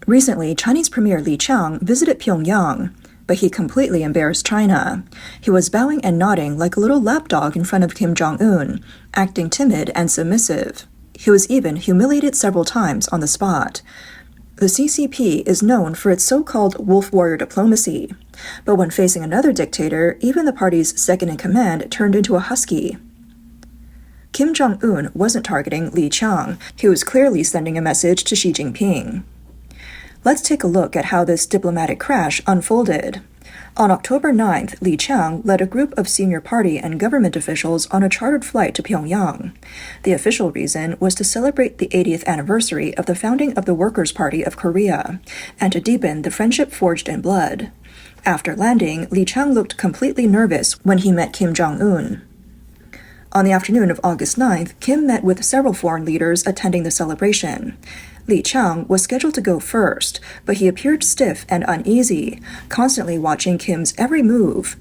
Recently, Chinese Premier Li Qiang visited Pyongyang, but he completely embarrassed China. He was bowing and nodding like a little lapdog in front of Kim Jong Un, acting timid and submissive. He was even humiliated several times on the spot. The CCP is known for its so-called wolf warrior diplomacy, but when facing another dictator, even the party's second-in-command turned into a husky. Kim Jong Un wasn't targeting Li Qiang. He was clearly sending a message to Xi Jinping. Let's take a look at how this diplomatic crash unfolded. On October 9th, Li Qiang led a group of senior party and government officials on a chartered flight to Pyongyang. The official reason was to celebrate the 80th anniversary of the founding of the Workers' Party of Korea, and to deepen the friendship forged in blood. After landing, Li Qiang looked completely nervous when he met Kim Jong Un. On the afternoon of August 9th, Kim met with several foreign leaders attending the celebration. Li Qiang was scheduled to go first, but he appeared stiff and uneasy, constantly watching Kim's every move.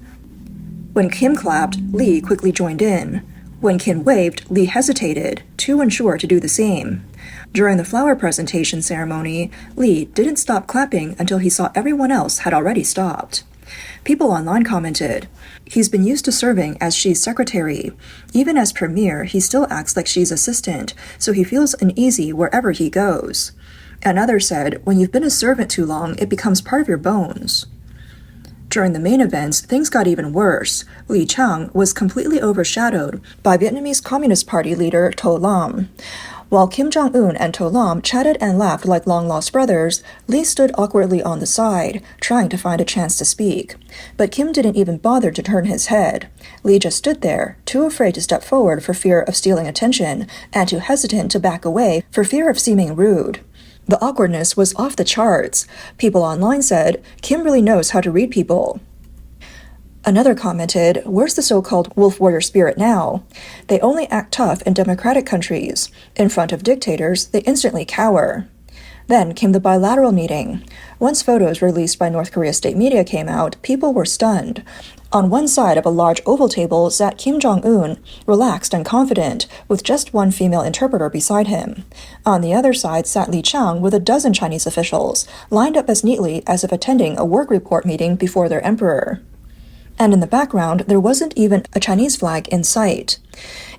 When Kim clapped, Li quickly joined in. When Kim waved, Li hesitated, too unsure to do the same. During the flower presentation ceremony, Li didn't stop clapping until he saw everyone else had already stopped. People online commented, "He's been used to serving as Xi's secretary. Even as premier, he still acts like Xi's assistant, so he feels uneasy wherever he goes." And others said, "When you've been a servant too long, it becomes part of your bones." During the main events, things got even worse. Li Qiang was completely overshadowed by Vietnamese Communist Party leader To Lam. While Kim Jong Un and To Lam chatted and laughed like long-lost brothers, Li stood awkwardly on the side, trying to find a chance to speak. But Kim didn't even bother to turn his head. Li just stood there, too afraid to step forward for fear of stealing attention, and too hesitant to back away for fear of seeming rude. The awkwardness was off the charts. People online said, "Kim really knows how to read people." Another commented, "Where's the so-called wolf warrior spirit now? They only act tough in democratic countries. In front of dictators, they instantly cower." Then came the bilateral meeting. Once photos released by North Korea state media came out, people were stunned. On one side of a large oval table sat Kim Jong Un, relaxed and confident, with just one female interpreter beside him. On the other side sat Li Qiang with a dozen Chinese officials, lined up as neatly as if attending a work report meeting before their emperor. And in the background, there wasn't even a Chinese flag in sight.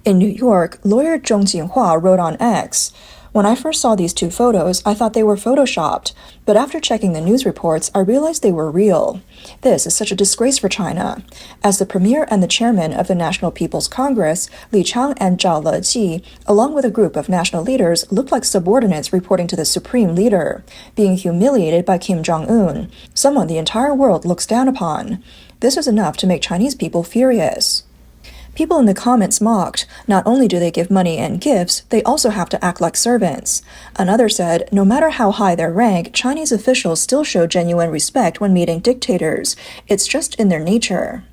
In New York, lawyer Zhong Jinhua wrote on X, "When I first saw these two photos, I thought they were photoshopped, but after checking the news reports, I realized they were real. This is such a disgrace for China." As the premier and the chairman of the National People's Congress, Li Qiang and Zhao Leji, along with a group of national leaders, looked like subordinates reporting to the supreme leader, being humiliated by Kim Jong Un, someone the entire world looks down upon. This was enough to make Chinese people furious. People in the comments mocked, "Not only do they give money and gifts, they also have to act like servants." Another said, "No matter how high their rank, Chinese officials still show genuine respect when meeting dictators. It's just in their nature."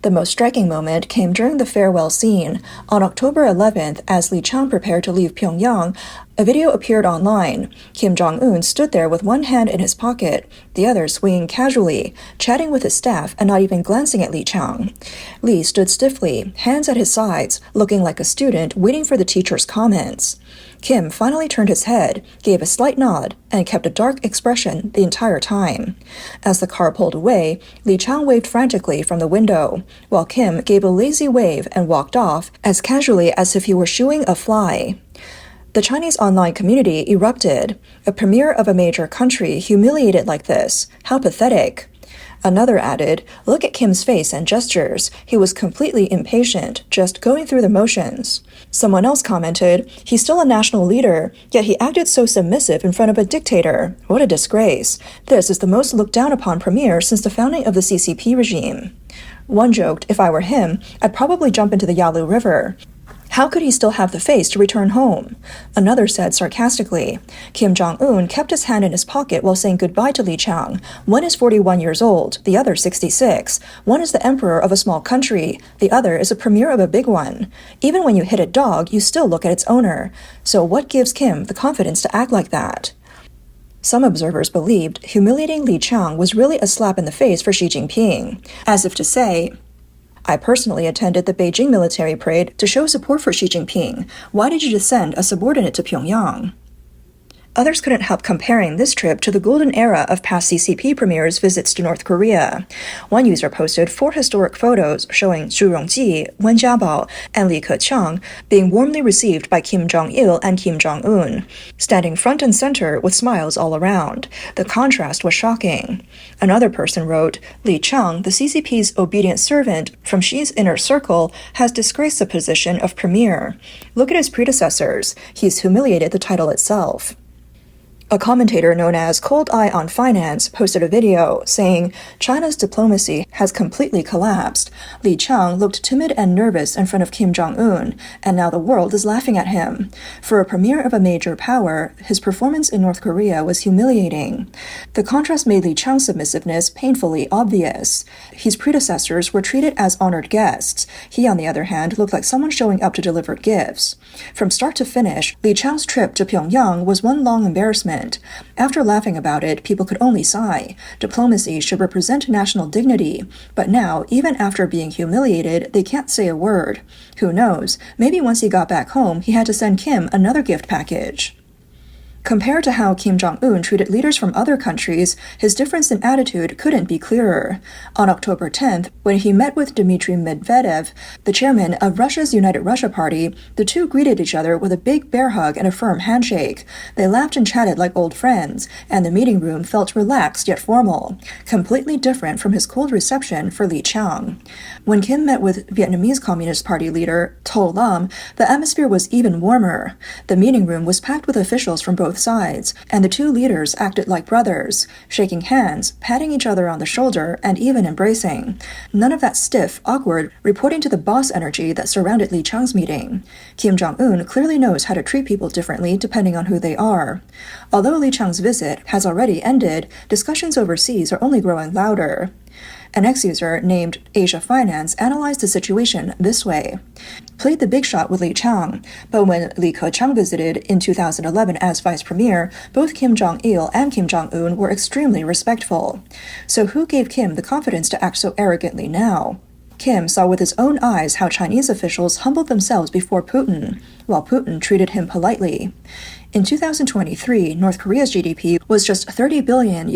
The most striking moment came during the farewell scene. On October 11th, as Li Qiang prepared to leave Pyongyang, a video appeared online. Kim Jong Un stood there with one hand in his pocket, the other swinging casually, chatting with his staff and not even glancing at Li Qiang. Li stood stiffly, hands at his sides, looking like a student waiting for the teacher's comments. Kim finally turned his head, gave a slight nod, and kept a dark expression the entire time. As the car pulled away, Li Qiang waved frantically from the window, while Kim gave a lazy wave and walked off as casually as if he were shooing a fly. The Chinese online community erupted. A premier of a major country humiliated like this. How pathetic. Another added, "Look at Kim's face and gestures. He was completely impatient, just going through the motions." Someone else commented, "He's still a national leader, yet he acted so submissive in front of a dictator. What a disgrace. This is the most looked down upon premier since the founding of the CCP regime." One joked, "If I were him, I'd probably jump into the Yalu River. How could he still have the face to return home?" Another said sarcastically, "Kim Jong Un kept his hand in his pocket while saying goodbye to Li Qiang. One is 41 years old, the other 66. One is the emperor of a small country, the other is a premier of a big one. Even when you hit a dog, you still look at its owner. So what gives Kim the confidence to act like that?" Some observers believed humiliating Li Qiang was really a slap in the face for Xi Jinping, as if to say, "I personally attended the Beijing military parade to show support for Xi Jinping. Why did you just send a subordinate to Pyongyang?" Others couldn't help comparing this trip to the golden era of past CCP premiers' visits to North Korea. One user posted 4 historic photos showing Zhu Rongji, Wen Jiabao, and Li Qiang being warmly received by Kim Jong-il and Kim Jong Un, standing front and center with smiles all around. The contrast was shocking. Another person wrote, Li Qiang, the CCP's obedient servant from Xi's inner circle, has disgraced the position of premier. Look at his predecessors. He's humiliated the title itself. A commentator known as Cold Eye on Finance posted a video saying China's diplomacy has completely collapsed. Li Qiang looked timid and nervous in front of Kim Jong Un, and now the world is laughing at him. For a premier of a major power, his performance in North Korea was humiliating. The contrast made Li Qiang's submissiveness painfully obvious. His predecessors were treated as honored guests. He, on the other hand, looked like someone showing up to deliver gifts. From start to finish, Li Qiang's trip to Pyongyang was one long embarrassment. After laughing about it, people could only sigh. Diplomacy should represent national dignity, but now, even after being humiliated, they can't say a word. Who knows? Maybe once he got back home, he had to send Kim another gift package. Compared to how Kim Jong Un treated leaders from other countries, his difference in attitude couldn't be clearer. On October 10th, when he met with Dmitry Medvedev, the chairman of Russia's United Russia Party, the two greeted each other with a big bear hug and a firm handshake. They laughed and chatted like old friends, and the meeting room felt relaxed yet formal, completely different from his cold reception for Li Qiang. When Kim met with Vietnamese Communist Party leader To Lam, the atmosphere was even warmer. The meeting room was packed with officials from both sides, and the two leaders acted like brothers, shaking hands, patting each other on the shoulder, and even embracing. None of that stiff, awkward, reporting to the boss energy that surrounded Li Qiang's meeting. Kim Jong-un clearly knows how to treat people differently depending on who they are. Although Li Qiang's visit has already ended, discussions overseas are only growing louder. An ex-user named Asia Finance analyzed the situation this way. Played the big shot with Li Qiang, but when Li Qiang visited in 2011 as vice premier, both Kim Jong-il and Kim Jong-un were extremely respectful. So who gave Kim the confidence to act so arrogantly now? Kim saw with his own eyes how Chinese officials humbled themselves before Putin, while Putin treated him politely. In 2023, North Korea's GDP was just $30 billion,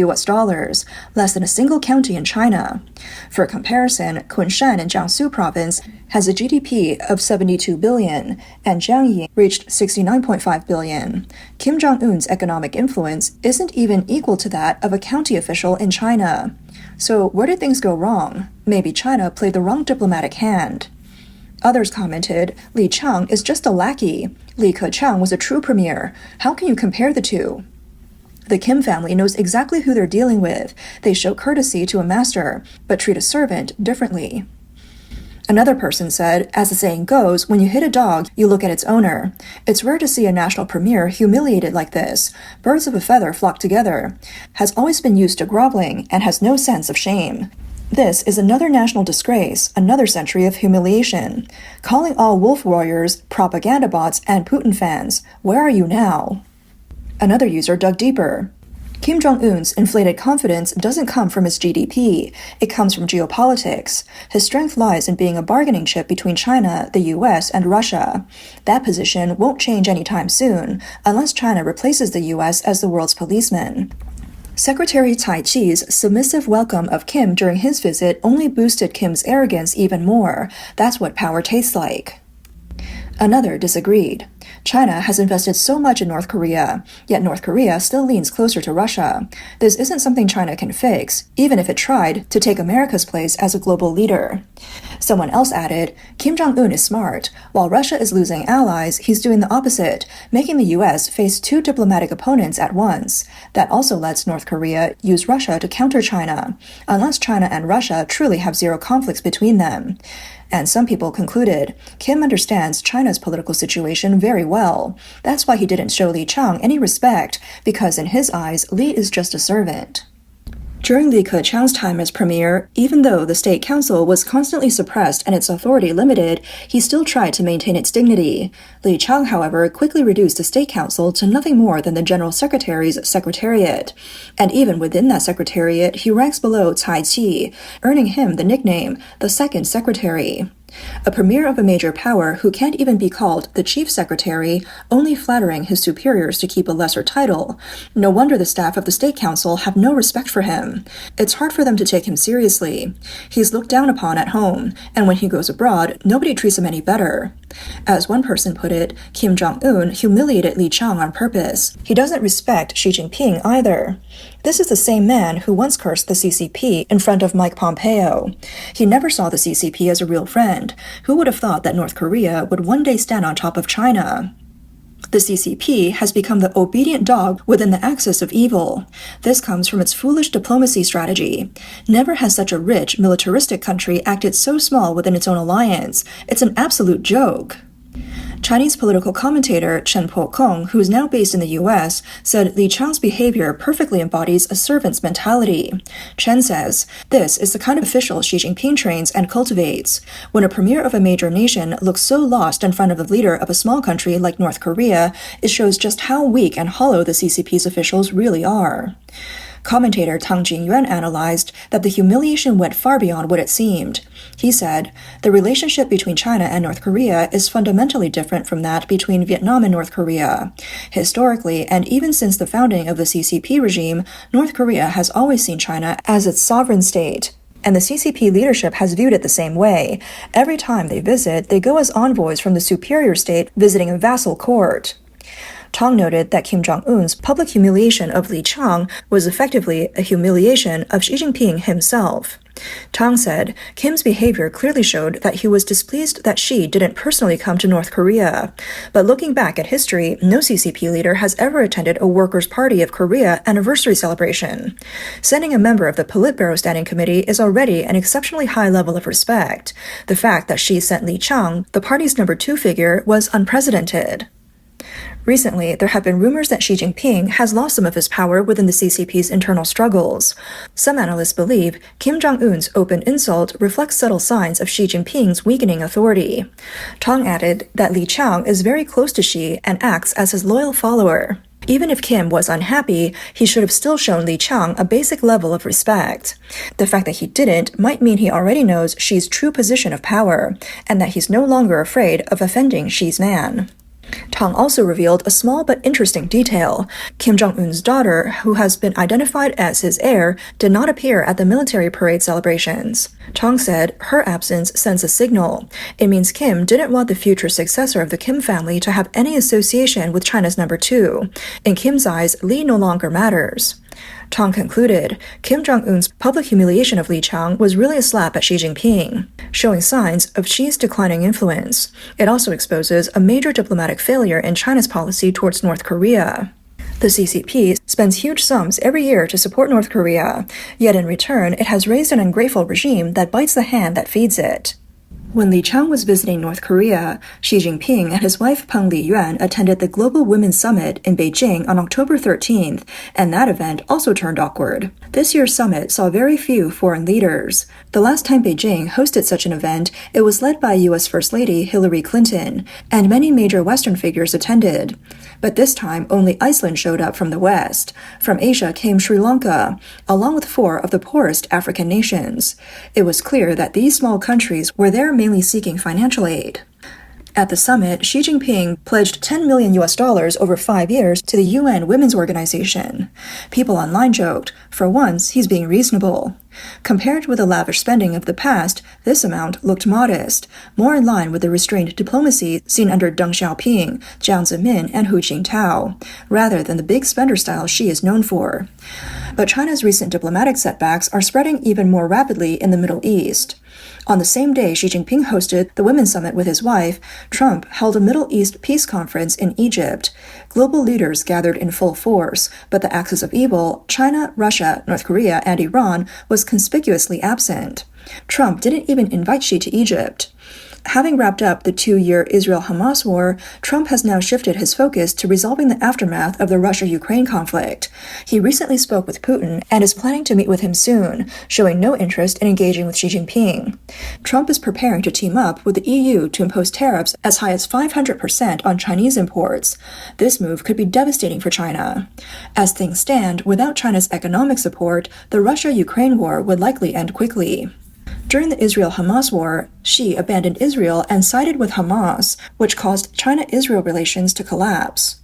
less than a single county in China. For comparison, Kunshan in Jiangsu province has a GDP of $72 billion, and Jiangyi reached $69.5 billion. Kim Jong-un's economic influence isn't even equal to that of a county official in China. So where did things go wrong? Maybe China played the wrong diplomatic hand. Others commented, Li Qiang is just a lackey. Li Qiang was a true premier. How can you compare the two? The Kim family knows exactly who they're dealing with. They show courtesy to a master, but treat a servant differently. Another person said, as the saying goes, when you hit a dog, you look at its owner. It's rare to see a national premier humiliated like this. Birds of a feather flock together. Has always been used to groveling and has no sense of shame. This is another national disgrace, another century of humiliation. Calling all wolf warriors, propaganda bots, and Putin fans. Where are you now? Another user dug deeper. Kim Jong-un's inflated confidence doesn't come from his GDP. It comes from geopolitics. His strength lies in being a bargaining chip between China, the US, and Russia. That position won't change anytime soon, unless China replaces the US as the world's policeman. Secretary Cai Qi's submissive welcome of Kim during his visit only boosted Kim's arrogance even more. That's what power tastes like. Another disagreed. China has invested so much in North Korea, yet North Korea still leans closer to Russia. This isn't something China can fix, even if it tried to take America's place as a global leader. Someone else added, Kim Jong-un is smart. While Russia is losing allies, he's doing the opposite, making the US face two diplomatic opponents at once. That also lets North Korea use Russia to counter China, unless China and Russia truly have zero conflicts between them. And some people concluded, Kim understands China's political situation very well. That's why he didn't show Li Qiang any respect, because in his eyes, Li is just a servant. During Li Qiang's time as premier, even though the state council was constantly suppressed and its authority limited, he still tried to maintain its dignity. Li Qiang, however, quickly reduced the state council to nothing more than the general secretary's secretariat. And even within that secretariat, he ranks below Cai Qi, earning him the nickname, the second secretary. A premier of a major power who can't even be called the chief secretary, only flattering his superiors to keep a lesser title. No wonder the staff of the State Council have no respect for him. It's hard for them to take him seriously. He's looked down upon at home, and when he goes abroad, nobody treats him any better. As one person put it, Kim Jong Un humiliated Li Qiang on purpose. He doesn't respect Xi Jinping either. This is the same man who once cursed the CCP in front of Mike Pompeo. He never saw the CCP as a real friend. Who would have thought that North Korea would one day stand on top of China? The CCP has become the obedient dog within the axis of evil. This comes from its foolish diplomacy strategy. Never has such a rich, militaristic country acted so small within its own alliance. It's an absolute joke. Chinese political commentator Chen Po-kong, who is now based in the U.S., said Li Qiang's behavior perfectly embodies a servant's mentality. Chen says, "This is the kind of official Xi Jinping trains and cultivates. When a premier of a major nation looks so lost in front of the leader of a small country like North Korea, it shows just how weak and hollow the CCP's officials really are." Commentator Tang Jingyuan analyzed that the humiliation went far beyond what it seemed. He said, "The relationship between China and North Korea is fundamentally different from that between Vietnam and North Korea. Historically, and even since the founding of the CCP regime, North Korea has always seen China as its sovereign state. And the CCP leadership has viewed it the same way. Every time they visit, they go as envoys from the superior state visiting a vassal court." Tang noted that Kim Jong Un's public humiliation of Li Qiang was effectively a humiliation of Xi Jinping himself. Tang said Kim's behavior clearly showed that he was displeased that Xi didn't personally come to North Korea. But looking back at history, no CCP leader has ever attended a Workers' Party of Korea anniversary celebration. Sending a member of the Politburo Standing Committee is already an exceptionally high level of respect. The fact that Xi sent Li Qiang, the party's number 2 figure, was unprecedented. Recently, there have been rumors that Xi Jinping has lost some of his power within the CCP's internal struggles. Some analysts believe Kim Jong Un's open insult reflects subtle signs of Xi Jinping's weakening authority. Tang added that Li Qiang is very close to Xi and acts as his loyal follower. Even if Kim was unhappy, he should have still shown Li Qiang a basic level of respect. The fact that he didn't might mean he already knows Xi's true position of power, and that he's no longer afraid of offending Xi's man. Tang also revealed a small but interesting detail. Kim Jong-un's daughter, who has been identified as his heir, did not appear at the military parade celebrations. Tang said her absence sends a signal. It means Kim didn't want the future successor of the Kim family to have any association with China's number 2. In Kim's eyes, Li no longer matters. Tang concluded, Kim Jong-un's public humiliation of Li Qiang was really a slap at Xi Jinping, showing signs of Xi's declining influence. It also exposes a major diplomatic failure in China's policy towards North Korea. The CCP spends huge sums every year to support North Korea, yet in return it has raised an ungrateful regime that bites the hand that feeds it. When Li Qiang was visiting North Korea, Xi Jinping and his wife Peng Liyuan attended the Global Women's Summit in Beijing on October 13th, and that event also turned awkward. This year's summit saw very few foreign leaders. The last time Beijing hosted such an event, it was led by U.S. First Lady Hillary Clinton, and many major Western figures attended. But this time, only Iceland showed up from the West. From Asia came Sri Lanka, along with 4 of the poorest African nations. It was clear that these small countries were there mainly seeking financial aid. At the summit, Xi Jinping pledged $10 million over 5 years to the UN Women's Organization. People online joked, for once, he's being reasonable. Compared with the lavish spending of the past, this amount looked modest, more in line with the restrained diplomacy seen under Deng Xiaoping, Jiang Zemin, and Hu Jintao, rather than the big spender style Xi is known for. But China's recent diplomatic setbacks are spreading even more rapidly in the Middle East. On the same day Xi Jinping hosted the Women's Summit with his wife, Trump held a Middle East peace conference in Egypt. Global leaders gathered in full force, but the axis of evil, China, Russia, North Korea, and Iran, was conspicuously absent. Trump didn't even invite Xi to Egypt. Having wrapped up the 2-year Israel-Hamas war, Trump has now shifted his focus to resolving the aftermath of the Russia-Ukraine conflict. He recently spoke with Putin and is planning to meet with him soon, showing no interest in engaging with Xi Jinping. Trump is preparing to team up with the EU to impose tariffs as high as 500% on Chinese imports. This move could be devastating for China. As things stand, without China's economic support, the Russia-Ukraine war would likely end quickly. During the Israel-Hamas war, Xi abandoned Israel and sided with Hamas, which caused China-Israel relations to collapse.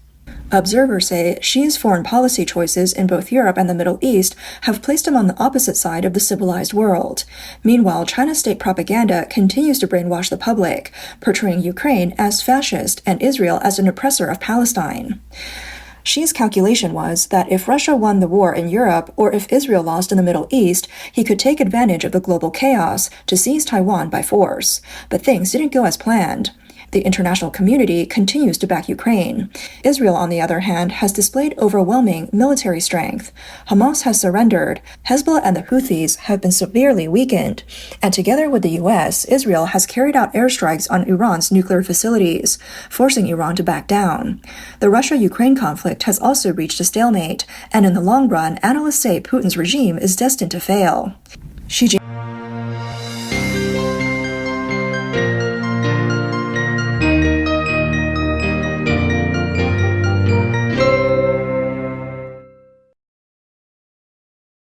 Observers say Xi's foreign policy choices in both Europe and the Middle East have placed him on the opposite side of the civilized world. Meanwhile, China's state propaganda continues to brainwash the public, portraying Ukraine as fascist and Israel as an oppressor of Palestine. Xi's calculation was that if Russia won the war in Europe or if Israel lost in the Middle East, he could take advantage of the global chaos to seize Taiwan by force. But things didn't go as planned. The international community continues to back Ukraine. Israel, on the other hand, has displayed overwhelming military strength. Hamas has surrendered. Hezbollah and the Houthis have been severely weakened. And together with the US, Israel has carried out airstrikes on Iran's nuclear facilities, forcing Iran to back down. The Russia-Ukraine conflict has also reached a stalemate, and in the long run, analysts say Putin's regime is destined to fail. Xi Jinping